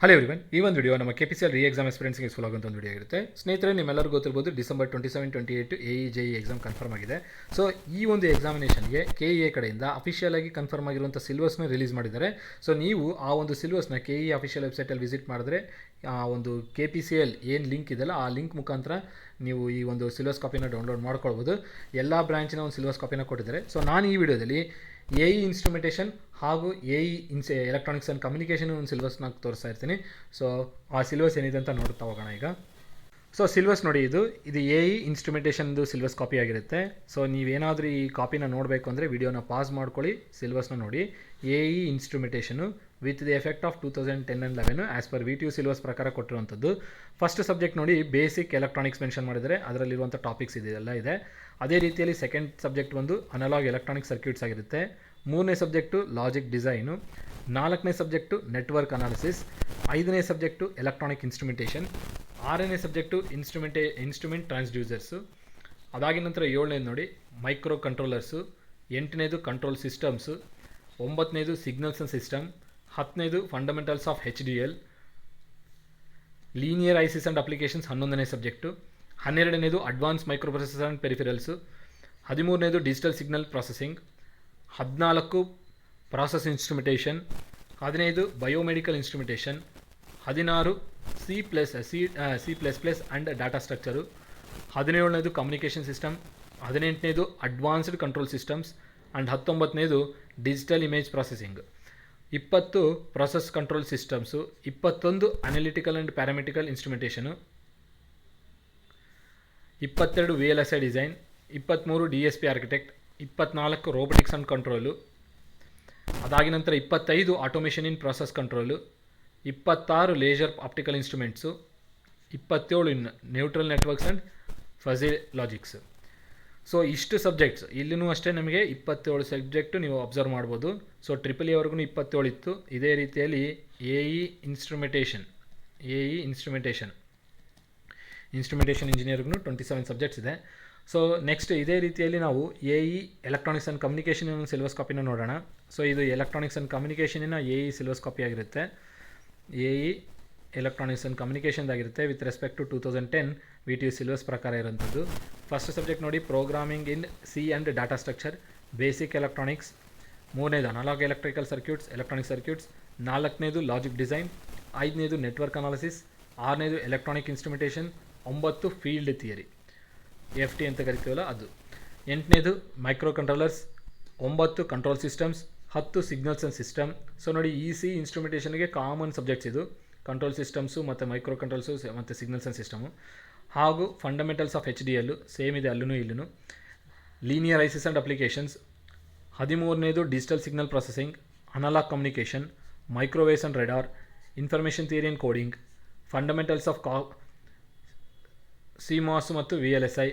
Hello everyone, ಈ ಒಂದು video ನಮ್ಮ KPCL ರೀ ಎಕ್ಸಾಮ್ ಎಕ್ಸ್ಪೀರಿಯನ್ಸ್ಗೆ ಫಾಲೋ ಆಗುವಂಥ ಒಂದು ವಿಡಿಯೋ ಇರುತ್ತೆ. ಸ್ನೇಹಿತರೆ, ನಿಮ್ಮೆಲ್ಲರಿಗೂ ಗೊತ್ತಿರ್ಬೋದು, ಡಿಸೆಂಬರ್ 27, 28 AE/JE ಎಕ್ಸಾಮ್ ಕನ್ಫರ್ಮ್ ಆಗಿದೆ. ಸೊ ಈ ಒಂದು ಎಕ್ಸಾಮಿನೇಷನ್ಗೆ KEA ಕಡೆಯಿಂದ ಅಫಿಷಿಯಲ್ ಆಗಿ ಕನ್ಫರ್ಮ್ ಆಗಿರುವಂಥ ಸಿಲೆಬಸ್ನ ರಿಲೀಸ್ ಮಾಡಿದ್ದಾರೆ. ಸೊ ನೀವು ಆ ಒಂದು ಸಿಲೆಬಸ್ನ KE ಅಫಿಷಿಯಲ್ ವೆಬ್ಸೈಟಲ್ಲಿ ವಿಸಿಟ್ ಮಾಡಿದ್ರೆ ಆ ಒಂದು KPCL ಏನು ಲಿಂಕ್ ಇದೆಯಲ್ಲ, ಆ ಲಿಂಕ್ ಮುಖಾಂತರ ನೀವು ಈ ಒಂದು ಸಿಲೆಬಸ್ ಕಾಪಿನ ಡೌನ್ಲೋಡ್ ಮಾಡ್ಕೊಳ್ಬೋದು. ಎಲ್ಲ ಬ್ರಾಂಚಿನ ಒಂದು ಸಿಲೆಬಸ್ ಕಾಪಿನ ಕೊಟ್ಟಿದ್ದಾರೆ. ಸೊ ನಾನು ಈ ವಿಡಿಯೋದಲ್ಲಿ AE ಇನ್ಸ್ಟ್ರುಮೆಂಟೇಷನ್ ಹಾಗೂ AE ಎಲೆಕ್ಟ್ರಾನಿಕ್ಸ್ ಆ್ಯಂಡ್ ಕಮ್ಯುನಿಕೇಷನ್ ಒಂದು ಸಿಲೆಬಸ್ನ ತೋರಿಸ್ತಾ ಇರ್ತೀನಿ. ಸೊ ಆ ಸಿಲೆಬಸ್ ಏನಿದೆ ಅಂತ ನೋಡ್ತಾ ಹೋಗೋಣ ಈಗ. ಸೊ ಸಿಲೆಬಸ್ ನೋಡಿ, ಇದು AE ಇನ್ಸ್ಟ್ರುಮೆಂಟೇಷನ್ದು ಸಿಲೆಬಸ್ ಕಾಪಿ ಆಗಿರುತ್ತೆ. ಸೊ ನೀವೇನಾದರೂ ಈ ಕಾಪಿನ ನೋಡಬೇಕು ಅಂದರೆ ವಿಡಿಯೋನ ಪಾಸ್ ಮಾಡ್ಕೊಳ್ಳಿ, ಸಿಲೆಬಸ್ನ ನೋಡಿ. AE instrumentation with the effect of 2010 and 11 as per VTU syllabus ಪ್ರಕಾರ ಕೊಟ್ಟಿರುವಂಥದ್ದು. ಫಸ್ಟ್ ಸಬ್ಜೆಕ್ಟ್ ನೋಡಿ, ಬೇಸಿಕ್ ಎಲೆಕ್ಟ್ರಾನಿಕ್ಸ್ ಮೆನ್ಷನ್ ಮಾಡಿದರೆ ಅದರಲ್ಲಿರುವಂಥ ಟಾಪಿಕ್ಸ್ ಇದೆಲ್ಲ ಇದೆ. ಅದೇ ರೀತಿಯಲ್ಲಿ ಸೆಕೆಂಡ್ ಸಬ್ಜೆಕ್ಟ್ ಒಂದು ಅನಲಾಗ್ ಎಲೆಕ್ಟ್ರಾನಿಕ್ ಸರ್ಕ್ಯೂಟ್ಸ್ ಆಗಿರುತ್ತೆ. ಮೂರನೇ ಸಬ್ಜೆಕ್ಟು ಲಾಜಿಕ್ ಡಿಸೈನು. ನಾಲ್ಕನೇ ಸಬ್ಜೆಕ್ಟು ನೆಟ್ವರ್ಕ್ ಅನಾಲಿಸಿಸ್. ಐದನೇ ಸಬ್ಜೆಕ್ಟು ಎಲೆಕ್ಟ್ರಾನಿಕ್ ಇನ್ಸ್ಟ್ರುಮೆಂಟೇಷನ್. ಆರನೇ ಸಬ್ಜೆಕ್ಟು ಇನ್ಸ್ಟ್ರುಮೆಂಟ್ ಟ್ರಾನ್ಸ್ಡ್ಯೂಸರ್ಸು. ಅದಾಗಿನ ನಂತರ ಏಳನೇದು ನೋಡಿ ಮೈಕ್ರೋ ಕಂಟ್ರೋಲರ್ಸು. ಎಂಟನೇದು ಕಂಟ್ರೋಲ್ ಸಿಸ್ಟಮ್ಸು. ಒಂಬತ್ತನೇದು ಸಿಗ್ನಲ್ಸ್ ಅಂಡ್ ಸಿಸ್ಟಮ್. ಹತ್ತನೇದು fundamentals of HDL. Linear ICs and applications 11ನೇ ಸಬ್ಜೆಕ್ಟು. 12ನೇದು advance microprocessor and peripherals. 13ನೇದು digital signal processing. 14 process instrumentation. 15 biomedical instrumentation. 16 C++ and data structure. 17ನೇದು communication system. 18ನೇದು advanced control systems and 19ನೇದು digital image processing. 20 process control systems. 21 analytical and parametrical instrumentation. 22 VLSI design. 23 DSP architect. 24 robotics and control. ಅದಾಗಿ ನಂತರ 25 automation in process control. 26 laser optical instruments. 27 neutral networks and fuzzy logics. So ಇಷ್ಟು subjects ಇಲ್ಲಿನೂ ಅಷ್ಟೇ ನಮಗೆ 27 subject ನೀವು observe ಮಾಡ್ಬೋದು. So triple ಎವರೆಗೂ 27 ಇತ್ತು. ಇದೇ ರೀತಿಯಲ್ಲಿ AE ಇನ್ಸ್ಟ್ರುಮೆಂಟೇಷನ್ ಇಂಜಿನಿಯರ್ಗೂ 27 ಸಬ್ಜೆಕ್ಟ್ಸ್ ಇದೆ. ಸೊ ನೆಕ್ಸ್ಟ್ ಇದೇ ರೀತಿಯಲ್ಲಿ ನಾವು AE electronics and communication syllabus ಕಾಪಿನ ನೋಡೋಣ. ಸೊ ಇದು ಎಲೆಕ್ಟ್ರಾನಿಕ್ಸ್ ಆ್ಯಂಡ್ ಕಮ್ಯುನಿಕೇಷನಿನ AE ಸಿಲೆಬಸ್ ಕಾಪಿ ಆಗಿರುತ್ತೆ. AE ಎಲೆಕ್ಟ್ರಾನಿಕ್ಸ್ ಆ್ಯಂಡ್ ಕಮ್ಯುನಿಕೇಷನ್ದಾಗಿರುತ್ತೆ with respect to 2010 VTU syllabus ಪ್ರಕಾರ ಇರೋಂಥದ್ದು. ಫಸ್ಟ್ ಸಬ್ಜೆಕ್ಟ್ ನೋಡಿ programming in C and data structure, basic electronics. ಮೂರನೇದು analogue electrical circuits, electronic circuits. ನಾಲ್ಕನೇದು ಲಾಜಿಕ್ ಡಿಸೈನ್. 5ನೇದು ನೆಟ್ವರ್ಕ್ ಅನಾಲಿಸಿಸ್. 6ನೇದು electronic instrumentation. 9 field theory, FT ಅಂತ ಕರಿತೀವಲ್ಲ ಅದು. 8ನೇದು micro controllers. 9 control systems. 10 signals and system. So ನೋಡಿ EC ಇನ್ಸ್ಟ್ರುಮೆಂಟೇಷನ್ಗೆ ಕಾಮನ್ ಸಬ್ಜೆಕ್ಟ್ಸ್ ಇದು, ಕಂಟ್ರೋಲ್ ಸಿಸ್ಟಮ್ಸು ಮತ್ತು ಮೈಕ್ರೋ ಕಂಟ್ರೋಲ್ಸು ಮತ್ತು ಸಿಗ್ನಲ್ಸ್ ಆ್ಯಂಡ್ ಸಿಸ್ಟಮು. ಹಾಗೂ ಫಂಡಮೆಂಟಲ್ಸ್ ಆಫ್ HDL ಸೇಮ್ ಇದೆ ಅಲ್ಲೂ ಇಲ್ಲೂ. Linear ICs and applications. 13ನೇದು digital signal processing, analog communication, microwaves and radar, information theory and coding, fundamentals of CMOS ಮತ್ತು VLSI.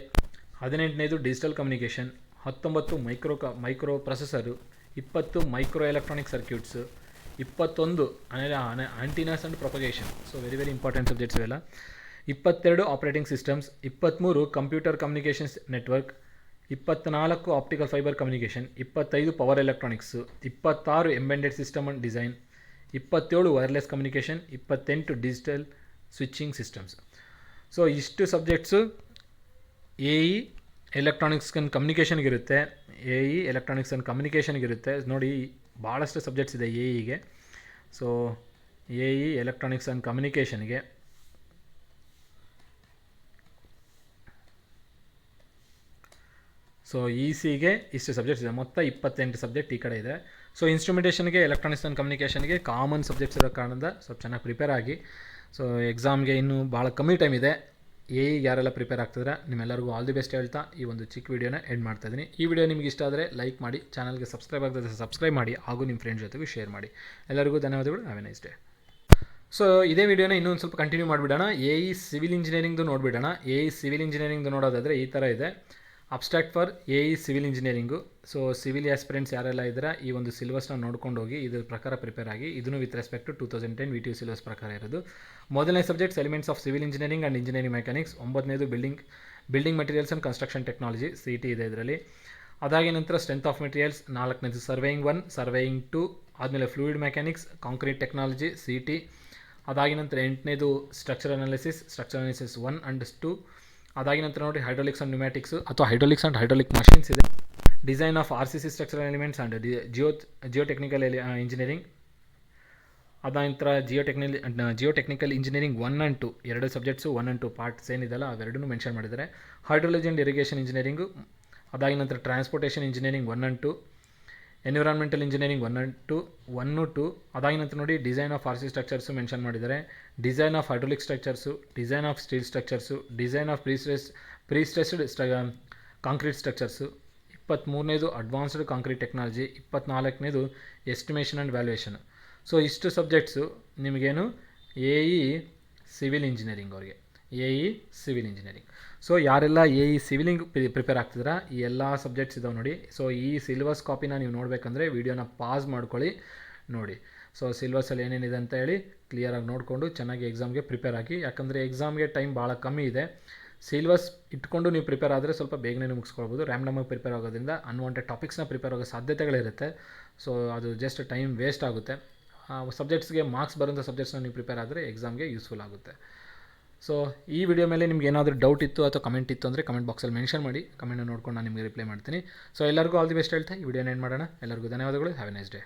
18ನೇದು digital communication. 19 micro processor. 20 micro electronic ಸರ್ಕ್ಯೂಟ್ಸು. 21 antennas and propagation. So very important subjects ಇವೆಲ್ಲ. 22 operating systems. 23 computer communications network. 24 optical fibre communication. 25 power electronics. 26 embedded system and design. 27 wireless communication. 28 digital switching systems. So ಇಷ್ಟು subjects AE electronics and ಕಮ್ಯುನಿಕೇಷನ್ಗಿರುತ್ತೆ. AE electronics and ಕಮ್ಯುನಿಕೇಷನ್ಗಿರುತ್ತೆ. ನೋಡಿ ಭಾಳಷ್ಟು subjects ಇದೆ AEಗೆ. So AE electronics and ಕಮ್ಯುನಿಕೇಷನ್ಗೆ so ECಗೆ ಇಷ್ಟು ಸಬ್ಜೆಕ್ಟ್ಸ್ ಇದೆ. ಮೊತ್ತ 28 ಸಬ್ಜೆಕ್ಟ್ ಈ ಕಡೆ ಇದೆ. So ಇನ್ಸ್ಟ್ರುಮೆಂಟೇಷನ್ಗೆ electronics and ಕಮ್ಯುನಿಕೇಷನ್ಗೆ common subjects ಇರೋ ಕಾರಣದಿಂದ ಸ್ವಲ್ಪ ಚೆನ್ನಾಗಿ ಪ್ರಿಪೇರ್ ಆಗಿ. ಸೊ ಎಕ್ಸಾಮ್ಗೆ ಇನ್ನೂ ಭಾಳ ಕಮ್ಮಿ ಟೈಮ್ ಇದೆ. AEಗೆ ಯಾರೆಲ್ಲ ಪ್ರಿಪೇರ್ ಆಗ್ತಿದ್ರೆ ನಿಮ್ಮೆಲ್ಲರಿಗೂ ಆಲ್ ದಿ ಬೆಸ್ಟ್ ಹೇಳ್ತಾ ಈ ಒಂದು ಚಿಕ್ಕ ವೀಡಿಯೋನ ಎಂಡ್ ಮಾಡ್ತಾಯಿದ್ದೀನಿ. ಈ ವಿಡಿಯೋ ನಿಮಗೆ ಇಷ್ಟ ಆದರೆ ಲೈಕ್ ಮಾಡಿ, ಚಾನಲ್ಗೆ ಸಬ್ಸ್ಕ್ರೈಬ್ ಆಗದೆ ಸಬ್ಸ್ಕ್ರೈಬ್ ಮಾಡಿ, ಹಾಗೂ ನಿಮ್ಮ ಫ್ರೆಂಡ್ಸ್ ಜೊತೆಗೂ ಶೇರ್ ಮಾಡಿ. ಎಲ್ಲರಿಗೂ ಧನ್ಯವಾದಗಳು. Have a nice day. So ಇದೇ ವಿಡಿಯೋನ ಇನ್ನೊಂದು ಸ್ವಲ್ಪ ಕಂಟಿನ್ಯೂ ಮಾಡಿಬಿಡೋಣ. AE ಸಿವಿಲ್ ಇಂಜಿನಿಯರಿಂಗ್ದು ನೋಡಿಬಿಡೋಣ. AE ಸಿವಿಲ್ ಇಂಜಿನಿಯರಿಂಗ್ದು ನೋಡೋದಾದರೆ ಈ ಥರ ಇದೆ. Abstract for AE civil engineering. So civil aspirants ಯಾರೆಲ್ಲ ಇದ್ದಾರೆ ಈ ಒಂದು ಸಿಲೆಬಸ್ನ ನೋಡ್ಕೊಂಡು ಹೋಗಿ ಇದ್ರ ಪ್ರಕಾರ ಪ್ರಿಪೇರ್ ಆಗಿ. ಇದನ್ನು with respect to 2010 VTU syllabus ಪ್ರಕಾರ ಇರೋದು. ಮೊದಲನೇ subjects elements of civil engineering and engineering mechanics. 9ನೇದು building materials and construction technology, CT ಇದೆ ಇದರಲ್ಲಿ. ಅದಾಗಿ ನಂತರ ಸ್ಟ್ರೆಂತ್ ಆಫ್ ಮೆಟೀರಿಯಲ್ಸ್. 4ನೇದು ಸರ್ವೇಯಿಂಗ್ 1, ಸರ್ವೇಯಿಂಗ್ 2. ಆದಮೇಲೆ fluid mechanics, concrete technology, CT. ಅದಾಗಿ ನಂತರ 8ನೇದು ಸ್ಟ್ರಕ್ಚರ್ ಅನಾಲಿಸಿಸ್ 1 ಆ್ಯಂಡ್ 2. ಅದಾಗಿ ನಂತರ ನೋಡಿ ಹೈಡ್ರಾಲಿಕ್ಸ್ ಆ್ಯಂಡ್ ನ್ಯೂಮ್ಯಾಟಿಕ್ಸ್ ಅಥವಾ ಹೈಡ್ರಾಲಿಕ್ಸ್ ಆ್ಯಂಡ್ ಹೈಡ್ರಾಲಿಕ್ ಮಷಿನ್ಸ್ ಇದೆ. Design of RCC structural elements and geotechnical engineering. ಅದಾದ ನಂತರ ಜಿಯೋಟೆಕ್ನಿಕಲ್ ಇಂಜಿನಿಯರಿಂಗ್ 1 ಆ್ಯಂಡ್ 2 ಎರಡು ಸಬ್ಜೆಕ್ಟ್ಸು 1 ಆ್ಯಂಡ್ 2 ಪಾರ್ಟ್ಸ್ ಏನಿದೆಲ್ಲ ಅವೆರಡನ್ನೂ ಮೆನ್ಷನ್ ಮಾಡಿದ್ದಾರೆ. Hydrology and irrigation engineering. ಅದಾಗಿ ನಂತರ transportation engineering 1 and 2, environmental engineering 1 and 2. ಅದಾಗಿ ನಂತರ ನೋಡಿ design of RC structures mention ಮಾಡಿದ್ದಾರೆ. Design of hydraulic structures, design of steel structures, design of prestressed concrete structures. 23ನೇದು ಅಡ್ವಾನ್ಸ್ಡ್ ಕಾಂಕ್ರೀಟ್ ಟೆಕ್ನಾಲಜಿ. 24ನೇದು estimation and valuation. So ಇಷ್ಟು subjects ನಿಮಗೇನು AE civil engineering ಅವ್ರಿಗೆ, AE civil engineering. So ಯಾರೆಲ್ಲ AE ಸಿವಿಲಿಂಗ್ prepare ಆಗ್ತಿದ್ದೀರಾ ಈ ಎಲ್ಲ ಸಬ್ಜೆಕ್ಟ್ಸ್ ಇದಾವೆ ನೋಡಿ. ಸೊ ಈ ಸಿಲೆಬಸ್ ಕಾಪಿನ ನೀವು ನೋಡಬೇಕಂದ್ರೆ ವೀಡಿಯೋನ ಪಾಸ್ ಮಾಡ್ಕೊಳ್ಳಿ ನೋಡಿ. ಸೊ ಸಿಲೆಬಸಲ್ಲಿ ಏನೇನಿದೆ ಅಂತ ಹೇಳಿ ಕ್ಲಿಯರಾಗಿ ನೋಡಿಕೊಂಡು ಚೆನ್ನಾಗಿ ಎಕ್ಸಾಮ್ಗೆ ಪ್ರಿಪೇರ್ ಆಗಿ. ಯಾಕಂದರೆ ಎಕ್ಸಾಮ್ಗೆ ಟೈಮ್ ಭಾಳ ಕಮ್ಮಿ ಇದೆ. ಸಿಲೆಬಸ್ ಇಟ್ಕೊಂಡು ನೀವು ಪ್ರಿಪೇರ್ ಆದರೆ ಸ್ವಲ್ಪ ಬೇಗನೆ ಮುಗಿಸ್ಕೊಳ್ಬೋದು. ರ್ಯಾಂಡಮಾಗಿ ಪ್ರಿಪೇರ್ ಆಗೋದ್ರಿಂದ ಅನ್ವಾಂಟೆಡ್ ಟಾಪಿಕ್ಸ್ನ ಪ್ರಿಪೇರ್ ಆಗೋ ಸಾಧ್ಯತೆಗಳಿರುತ್ತೆ. ಸೊ ಅದು ಜಸ್ಟ್ ಟೈಮ್ ವೇಸ್ಟ್ ಆಗುತ್ತೆ. ಸಬ್ಜೆಕ್ಟ್ಸ್ಗೆ ಮಾರ್ಕ್ಸ್ ಬರೋಂಥ ಸಬ್ಜೆಕ್ಟ್ಸ್ನ ನೀವು ಪ್ರಿಪೇರ್ ಆದರೆ ಎಕ್ಸಾಮ್ಗೆ ಯೂಸ್ಫುಲ್ ಆಗುತ್ತೆ. ಸೊ ಈ ವಿಡಿಯೋ ಮೇಲೆ ನಿಮ್ಗೆ ಏನಾದರೂ ಡೌಟ್ ಇತ್ತು ಅಥವಾ ಕಮೆಂಟ್ ಇತ್ತು ಅಂದರೆ ಕಮೆಂಟ್ ಬಾಕ್ಸಲ್ಲಿ ಮೆನ್ಷನ್ ಮಾಡಿ. ಕಮೆಂಟ್ನ ನೋಡ್ಕೊಂಡು ನಾನು ನಿಮಗೆ ರಿಪ್ಲೈ ಮಾಡ್ತೀನಿ. ಸೊ ಎಲ್ಲರಿಗೂ ಆಲ್ ದಿ ಬೆಸ್ಟ್ ಹೇಳ್ತಾ ಈ ವಿಡಿಯೋನ ಏನು ಮಾಡೋಣ. ಎಲ್ಲರಿಗೂ ಧನ್ಯವಾದಗಳು. Have a nice day.